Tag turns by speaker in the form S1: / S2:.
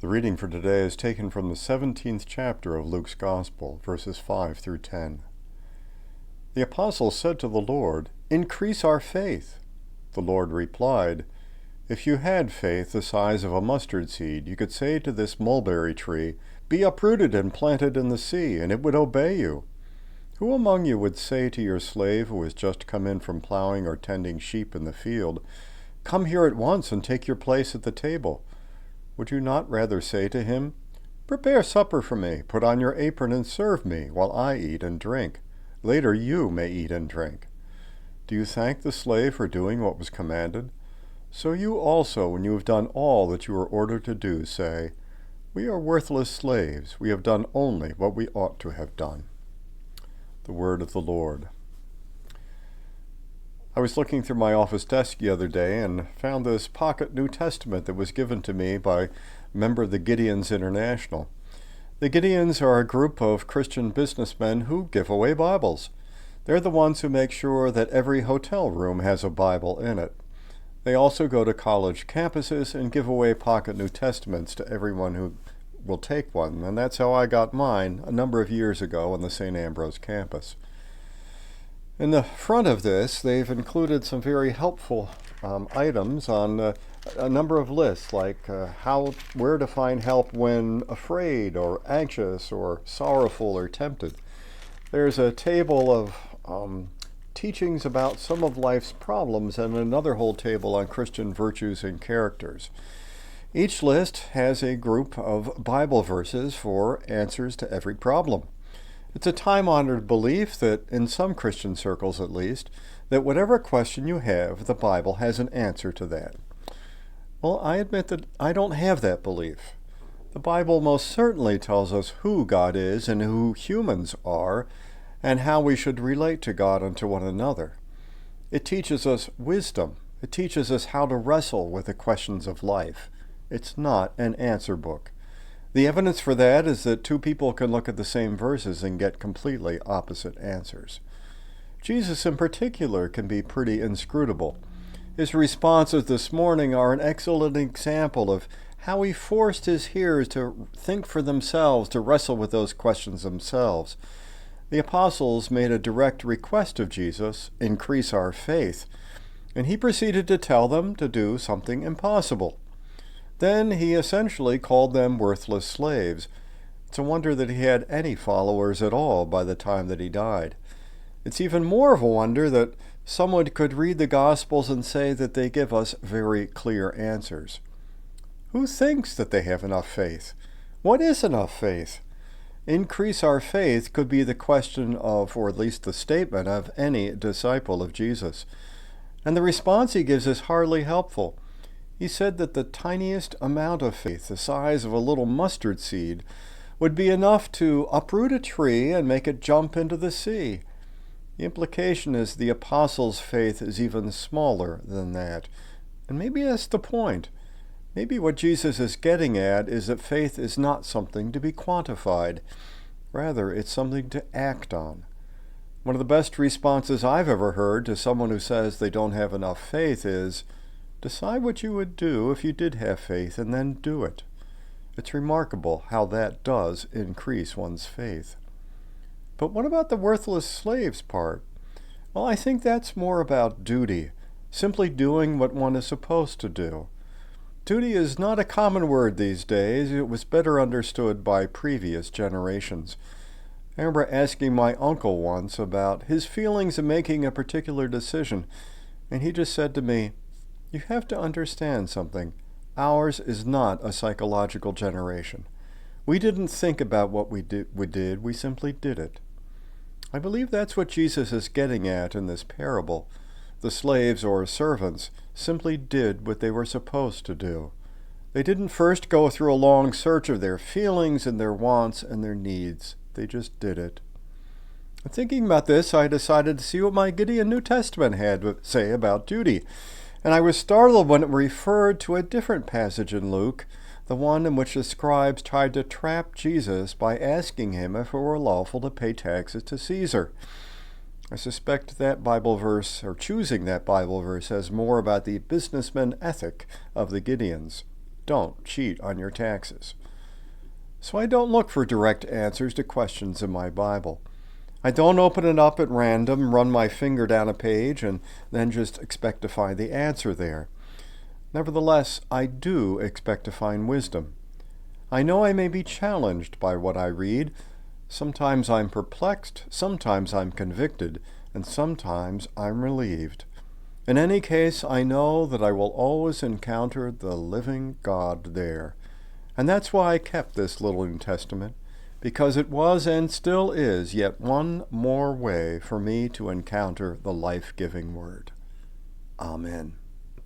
S1: The reading for today is taken from the 17th chapter of Luke's Gospel, verses 5 through 10. The apostles said to the Lord, "Increase our faith." The Lord replied, "If you had faith the size of a mustard seed, you could say to this mulberry tree, 'Be uprooted and planted in the sea,' and it would obey you. Who among you would say to your slave who has just come in from plowing or tending sheep in the field, 'Come here at once and take your place at the table'? Would you not rather say to him, 'Prepare supper for me, put on your apron and serve me, while I eat and drink. Later you may eat and drink'? Do you thank the slave for doing what was commanded? So you also, when you have done all that you were ordered to do, say, 'We are worthless slaves. We have done only what we ought to have done.'" The word of the Lord. I was looking through my office desk the other day and found this pocket New Testament that was given to me by a member of the Gideons International. The Gideons are a group of Christian businessmen who give away Bibles. They're the ones who make sure that every hotel room has a Bible in it. They also go to college campuses and give away pocket New Testaments to everyone who will take one, and that's how I got mine a number of years ago on the St. Ambrose campus. In the front of this, they've included some very helpful items on a number of lists, like where to find help when afraid or anxious or sorrowful or tempted. There's a table of teachings about some of life's problems and another whole table on Christian virtues and characters. Each list has a group of Bible verses for answers to every problem. It's a time-honored belief that, in some Christian circles at least, that whatever question you have, the Bible has an answer to that. Well, I admit that I don't have that belief. The Bible most certainly tells us who God is and who humans are, and how we should relate to God and to one another. It teaches us wisdom. It teaches us how to wrestle with the questions of life. It's not an answer book. The evidence for that is that two people can look at the same verses and get completely opposite answers. Jesus in particular can be pretty inscrutable. His responses this morning are an excellent example of how he forced his hearers to think for themselves, to wrestle with those questions themselves. The apostles made a direct request of Jesus, "Increase our faith," and he proceeded to tell them to do something impossible. Then he essentially called them worthless slaves. It's a wonder that he had any followers at all by the time that he died. It's even more of a wonder that someone could read the Gospels and say that they give us very clear answers. Who thinks that they have enough faith? What is enough faith? Increase our faith could be the question of, or at least the statement of, any disciple of Jesus. And the response he gives is hardly helpful. He said that the tiniest amount of faith, the size of a little mustard seed, would be enough to uproot a tree and make it jump into the sea. The implication is the apostles' faith is even smaller than that. And maybe that's the point. Maybe what Jesus is getting at is that faith is not something to be quantified. Rather, it's something to act on. One of the best responses I've ever heard to someone who says they don't have enough faith is, "Decide what you would do if you did have faith, and then do it." It's remarkable how that does increase one's faith. But what about the worthless slaves part? Well, I think that's more about duty, simply doing what one is supposed to do. Duty is not a common word these days. It was better understood by previous generations. I remember asking my uncle once about his feelings in making a particular decision, and he just said to me, "You have to understand something. Ours is not a psychological generation. We didn't think about what we did, we simply did it." I believe that's what Jesus is getting at in this parable. The slaves or servants simply did what they were supposed to do. They didn't first go through a long search of their feelings and their wants and their needs. They just did it. Thinking about this, I decided to see what my Gideon New Testament had to say about duty. And I was startled when it referred to a different passage in Luke, the one in which the scribes tried to trap Jesus by asking him if it were lawful to pay taxes to Caesar. I suspect that Bible verse, or choosing that Bible verse, says more about the businessman ethic of the Gideons. don't cheat on your taxes. So I don't look for direct answers to questions in my Bible. I don't open it up at random, run my finger down a page, and then just expect to find the answer there. Nevertheless, I do expect to find wisdom. I know I may be challenged by what I read. Sometimes I'm perplexed, sometimes I'm convicted, and sometimes I'm relieved. In any case, I know that I will always encounter the living God there. And that's why I kept this little New Testament, because it was and still is yet one more way for me to encounter the life-giving Word. Amen.